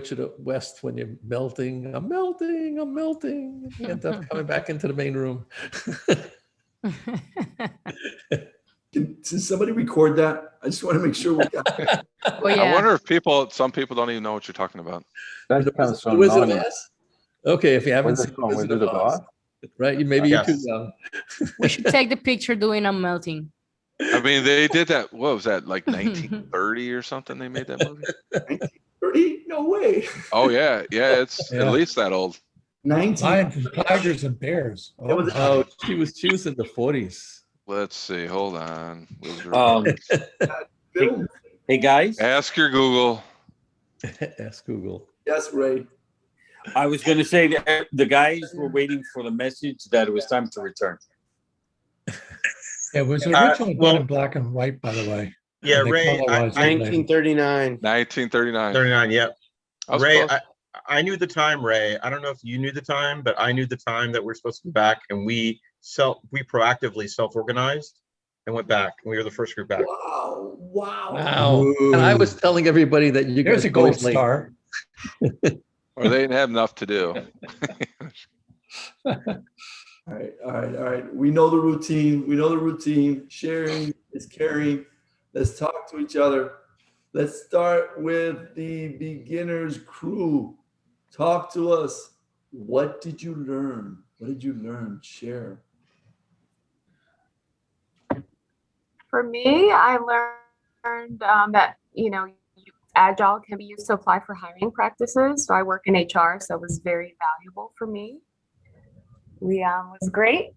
switch it west when you're melting. I'm melting. I'm melting. You end up coming back into the main room. Can somebody record that? I just want to make sure we got it. Oh, yeah. I wonder if some people don't even know what you're talking about. That depends The on Wizard of knowledge. Oz? Okay, if you haven't seen the Wizard Wizard of Oz, right? Maybe Yes. you're too young. We should take the picture doing a melting. I mean, they did that. What was that? Like 1930 or something? They made that movie. 1930? No way. Oh yeah, yeah. It's Yeah. at least that old. 19. Lions, tigers, and bears. That was- Oh, she was in the 40s. Let's see. Hold on. Wizard of Oz. Film. Hey guys, Ask your Google. Ask Google. Yes, Ray. I was going to say that the guys were waiting for the message that it was time to return. It was originally well- done in black and white, by the way. Yeah, And they Ray, colorized it later. 1939. 1939. 39, yep. I was Ray, close. I knew the time, Ray. I don't know if you knew the time, but I knew the time that we're supposed to be back, and we proactively self-organized and went back, and we were the first group back. Wow. Wow. Wow. And I was telling everybody that you There's guys a are gold always late. star. Or they didn't have enough to do. All right. We know the routine. Sharing is caring. Let's talk to each other. Let's start with the beginners crew. Talk to us. What did you learn? Share. For me, I learned that, Agile can be used to apply for hiring practices. So I work in HR, so it was very valuable for me. Leon was great,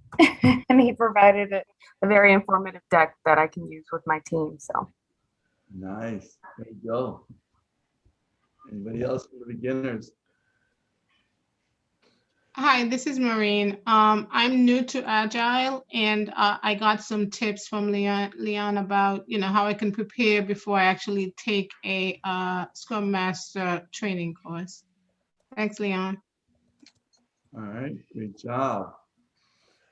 and he provided a very informative deck that I can use with my team. So Nice. There you go. Anybody else for the beginners? Hi, this is Maureen. I'm new to Agile, and I got some tips from Leon about how I can prepare before I actually take a Scrum Master training course. Thanks, Leon. All right, great job.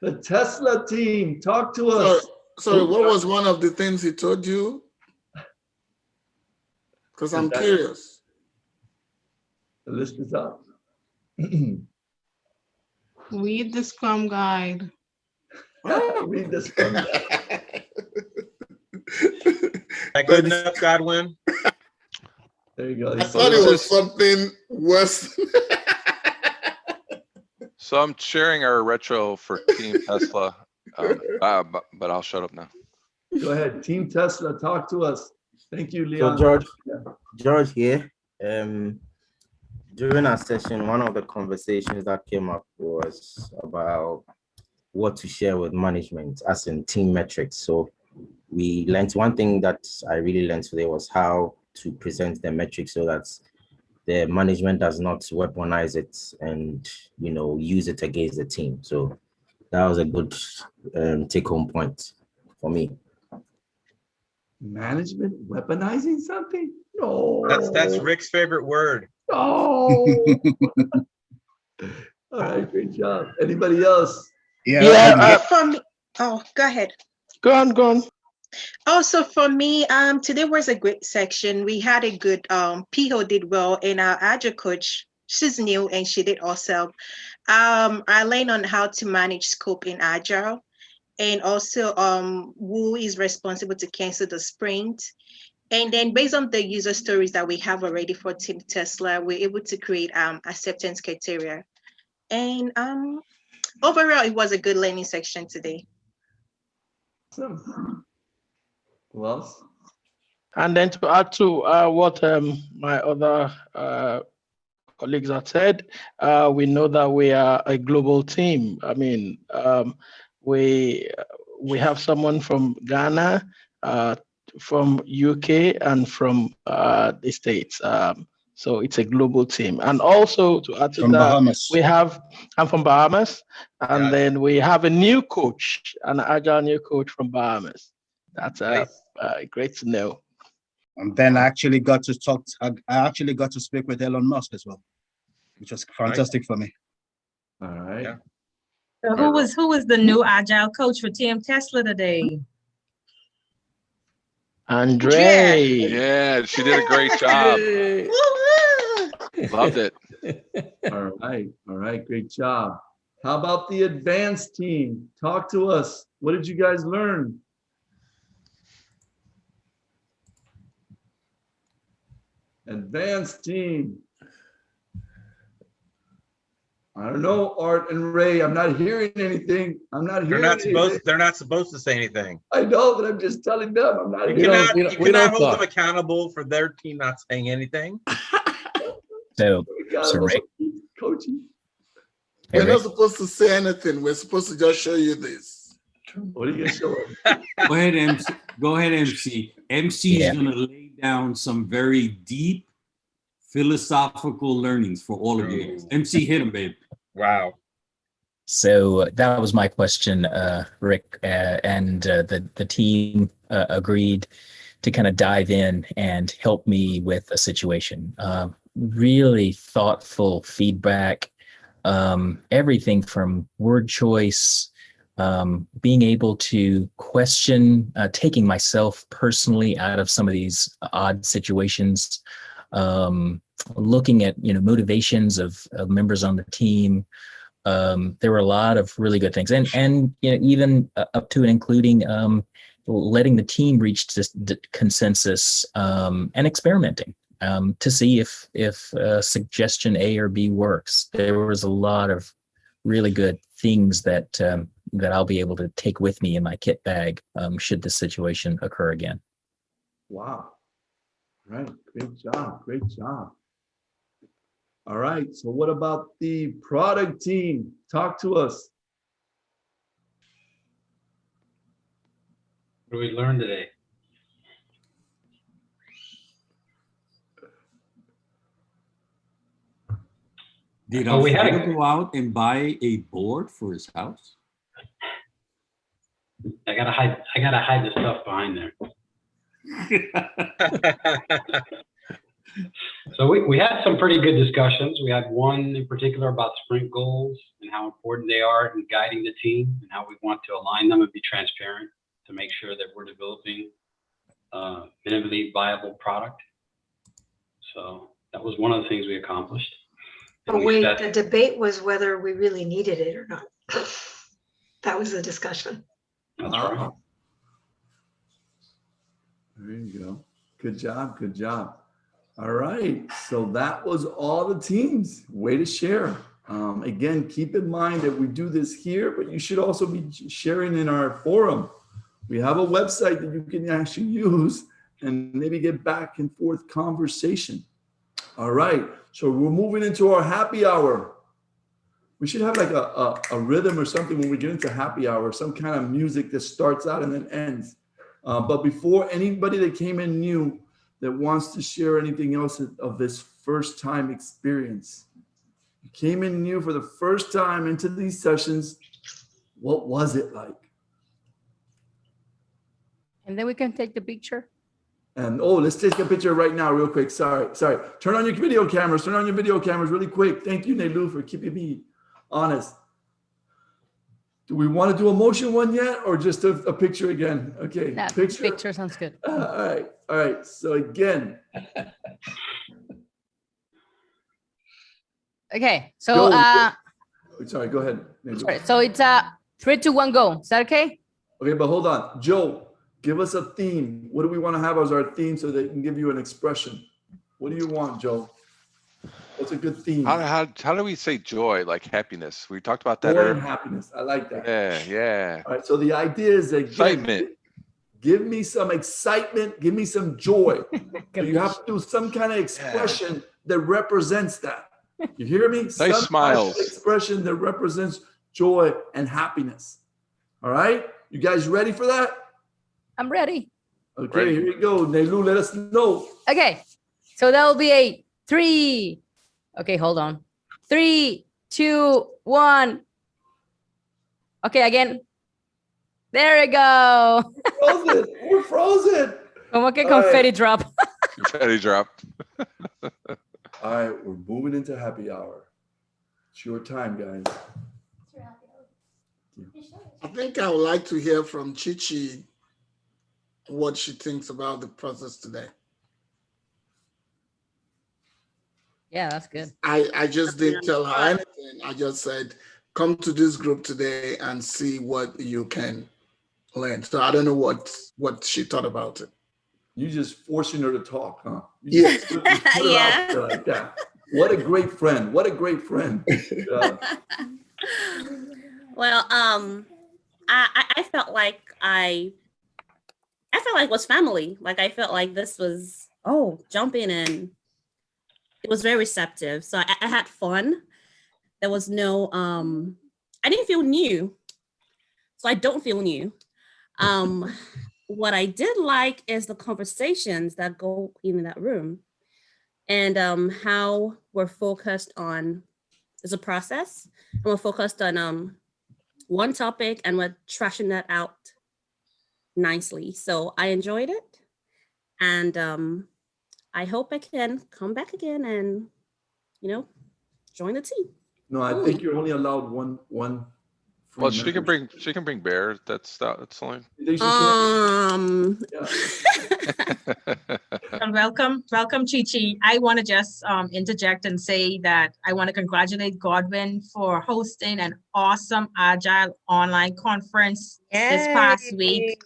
The Tesla team, talk to us. So what was one of the things he told you? Because I'm curious. The list is up. Read the Scrum Guide. Read this one. That good enough, Godwin? There you go. I thought it was something worse. So I'm sharing our retro for Team Tesla, but I'll shut up now. Go ahead, Team Tesla, talk to us. Thank you, Leon. So George here. During our session, one of the conversations that came up was about what to share with management as in team metrics. So we learned one thing that I really learned today was how to present the metrics so that the management does not weaponize it and use it against the team. So that was a good take-home point for me. Management weaponizing something? No. That's Rick's favorite word. No. All right, great job. Anybody else? Oh, go ahead. Go on. Also, for me, today was a great section. We had a good, Piho did well, and our Agile coach, she's new and she did awesome. I learned on how to manage scope in Agile, and also who is responsible to cancel the sprint. And then based on the user stories that we have already for Team Tesla, we're able to create acceptance criteria. And overall, it was a good learning section today. Awesome. Who else? And then to add to what my other colleagues have said, we know that we are a global team. I mean, we have someone from Ghana, from UK, and from the States. So it's a global team. And also to add to From that, Bahamas. I'm from Bahamas, and then we have a new coach, an Agile new coach from Bahamas. That's great to know. And then I actually got to speak with Elon Musk as well, which was fantastic for me. All right. Yeah. So who was the new Agile coach for Team Tesla today? Andre. Yeah, she did a great job. Loved it. All right, great job. How about the advanced team? Talk to us. What did you guys learn? Advanced team. I don't know, Art and Ray. I'm not hearing anything. They're not supposed to say anything. I know, but I'm just telling them. I'm not You hearing. cannot hold them accountable for their team not saying anything. So Rick, coaching. Hey, We're Rick. not supposed to say anything. We're supposed to just show you this. What are you gonna show us? Go ahead, MC. Go ahead, MC. MC Yeah. is going to lay down some very deep philosophical learnings for all of you. MC, hit him, babe. Wow. So that was my question, Rick, and the team agreed to kind of dive in and help me with a situation. Really thoughtful feedback, everything from word choice, being able to question, taking myself personally out of some of these odd situations, looking at motivations of members on the team. There were a lot of really good things, and even up to and including letting the team reach this consensus and experimenting to see if suggestion A or B works. There was a lot of really good things that I'll be able to take with me in my kit bag should this situation occur again. Wow. Right. Great job. Great job. All right. So what about the product team? Talk to us. What did we learn today? Did Oh, we had Alfredo go out and buy a board for his house? I gotta hide the stuff behind there. So we had some pretty good discussions. We had one in particular about sprint goals and how important they are in guiding the team and how we want to align them and be transparent to make sure that we're developing a minimally viable product. So that was one of the things we accomplished. But wait, the debate was whether we really needed it or not. That was the discussion. That's right. There you go. Good job. Good job. All right. So that was all the teams. Way to share. Again, keep in mind that we do this here, but you should also be sharing in our forum. We have a website that you can actually use and maybe get back and forth conversation. All right. So we're moving into our happy hour. We should have like a rhythm or something when we get into happy hour, some kind of music that starts out and then ends. But before anybody that came in new that wants to share anything else of this first time experience, you came in new for the first time into these sessions, what was it like? And then we can take the picture. And let's take a picture right now real quick. Sorry. Turn on your video cameras. Turn on your video cameras really quick. Thank you, Nelu, for keeping me honest. Do we want to do a motion one yet or just a picture again? Okay, No, picture sounds good. All right. So again. Okay, so sorry, go ahead. sorry. So it's 3, 2, 1, go. Is that okay? Okay, but hold on. Joe, give us a theme. What do we want to have as our theme so they can give you an expression? What do you want, Joe? What's a good theme? How do we say joy, like happiness? We talked about that Joy earlier. and happiness. I like that. Yeah. All right, so the idea is that Excitement. Give me some excitement, give me some joy. So you have to do some kind of expression that represents that. You hear me? Some Nice smiles. kind of expression that represents joy and happiness. All right? You guys ready for that? I'm ready. Okay, Ready. here we go. Nelu, let us know. Okay, so that will be a 3. Okay, hold on. 3, 2, 1. Okay, again. There we go. Frozen. We're frozen. Como que All right. confetti drop. Confetti drop. All right, we're moving into happy hour. It's your time, guys. I think I would like to hear from Chichi what she thinks about the process today. Yeah, that's good. I just didn't tell her anything. I just said, come to this group today and see what you can learn. So I don't know what she thought about it. You just forcing her to talk, huh? Yeah. Just put her out there like that. What a great friend. What a great friend. Yeah. Well, I felt like I felt like it was family. Like I felt like this was, jump in, and it was very receptive. So I had fun. There was no, I didn't feel new. So I don't feel new. What I did like is the conversations that go in that room, and how we're focused on, it's a process, and we're focused on one topic, and we're trashing that out nicely. So I enjoyed it, and I hope I can come back again and, join the team. No, I think you're only allowed one. Well, she can bring Bear. That's only. And welcome, Chi-Chi. I want to just interject and say that I want to congratulate Godwin for hosting an awesome Agile online conference this past week.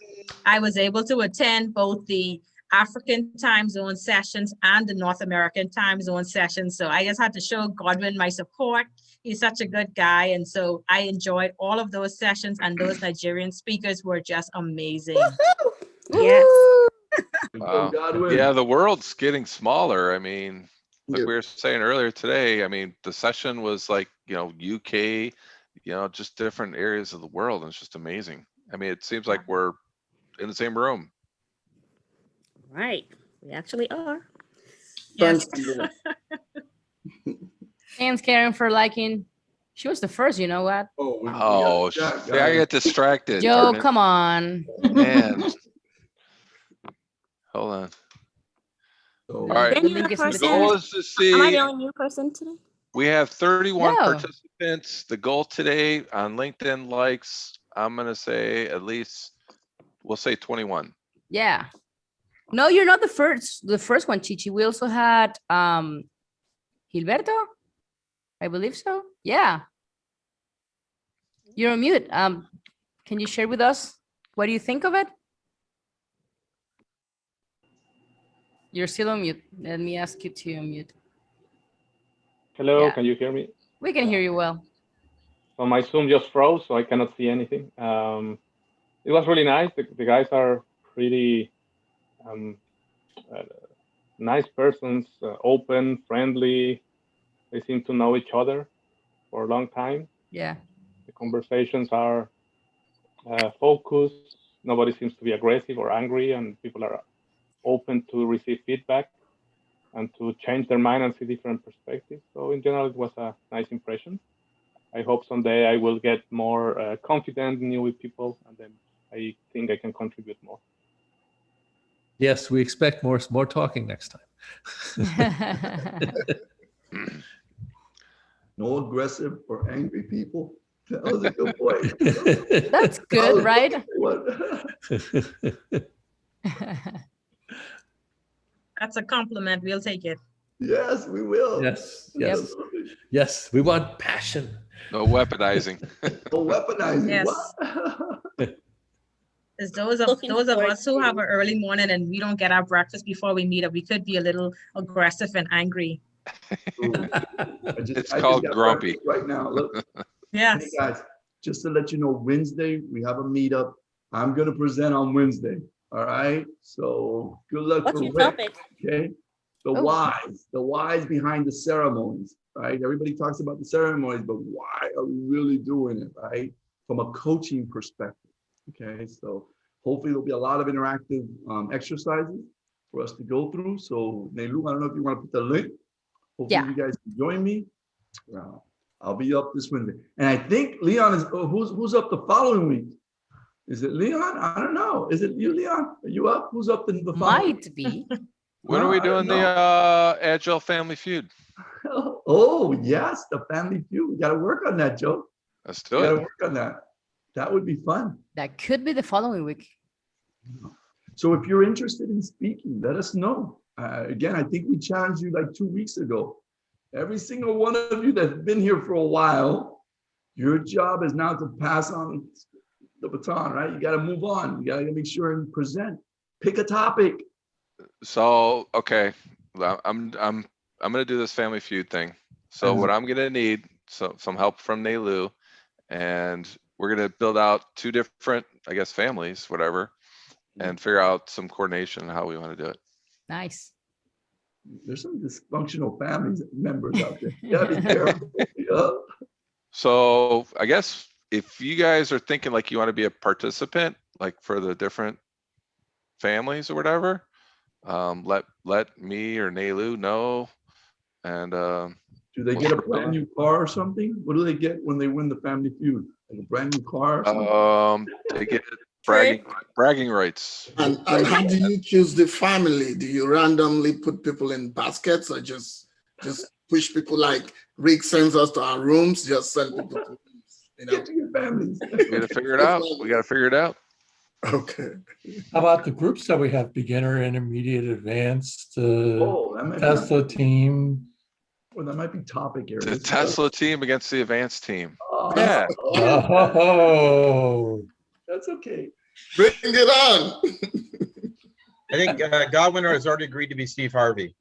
I was able to attend both the African time zone sessions and the North American time zone sessions. So I just had to show Godwin my support. He's such a good guy. And so I enjoyed all of those sessions, and those Nigerian speakers were just amazing. Yes. Wow. Yeah, the world's getting smaller. I mean, like we were saying earlier today, I mean, the session was like, UK, just different areas of the world. And it's just amazing. I mean, it seems like we're in the same room. Right. We actually are. Yes. Thanks, Karen, for liking. She was the first, you know what? Oh, I get distracted. Joe, come on. Man. Hold on. All right. Then you're the The goal is to see. Am I the only new person today? We have 31 participants. The goal today on LinkedIn likes, I'm going to say at least, we'll say 21. Yeah. No, you're not the first one, Chichi. We also had Gilberto. I believe so. Yeah. You're on mute. Can you share with us what do you think of it? You're still on mute. Let me ask you to unmute. Hello, Yeah. can you hear me? We can hear you well. So my Zoom just froze, so I cannot see anything. It was really nice. The guys are pretty nice persons, open, friendly. They seem to know each other for a long time. Yeah. The conversations are focused. Nobody seems to be aggressive or angry, and people are open to receive feedback and to change their mind and see different perspectives. So in general, it was a nice impression. I hope someday I will get more confident, new with people, and then I think I can contribute more. Yes, we expect more talking next time. No aggressive or angry people. That was a good point. That's good, right? That's a compliment. We'll take it. Yes, we will. Yes, yes, yes. We want passion. No weaponizing. No weaponizing. Yes. What? As those of us who have an early morning and we don't get our breakfast before we meet up, we could be a little aggressive and angry. It's called grumpy. Right now, look. Yes. Hey guys, just to let you know, Wednesday we have a meetup. I'm gonna present on Wednesday. All right. So good luck. What's for your Rick, topic? Okay. The whys behind the ceremonies. Right. Everybody talks about the ceremonies, but why are we really doing it? Right. From a coaching perspective. Okay. So hopefully there'll be a lot of interactive exercises for us to go through. So Nelu, I don't know if you want to put the link. Hopefully you guys can join me. I'll be up this Wednesday. And I think Leon is, who's up the following week? Is it Leon? I don't know. Is it you, Leon? Are you up? Who's up the following? Might be. When are we doing the Agile Family Feud? Oh, yes, the Family Feud. We got to work on that, Joe. Let's do it. Got to work on that. That would be fun. That could be the following week. So if you're interested in speaking, let us know. Again, I think we challenged you like 2 weeks ago. Every single one of you that's been here for a while, your job is now to pass on the baton, right? You got to move on. You got to make sure and present. Pick a topic. So, okay, I'm gonna do this Family Feud thing. So what I'm gonna need, some help from Neilu, and we're gonna build out 2 different, I guess, families, whatever, and figure out some coordination on how we want to do it. Nice. There's some dysfunctional family members out there. You gotta be careful. Yeah. So I guess if you guys are thinking like you want to be a participant, like for the different families or whatever, let me or Neilu know. And do they get a brand new car or something? What do they get when they win the Family Feud? Like a brand new car? Or something? They get bragging rights. And how do you choose the family? Do you randomly put people in baskets or just push people like Rick sends us to our rooms, just send people to rooms, Get to your families. We gotta figure it out. We gotta figure it out. Okay. How about the groups that we have? Beginner, intermediate, advanced, that might Tesla team. Well, that might be topic areas. The Tesla team against the advanced team. Oh, Yeah. Oh, that's okay. Bring it on. I think Godwin has already agreed to be Steve Harvey.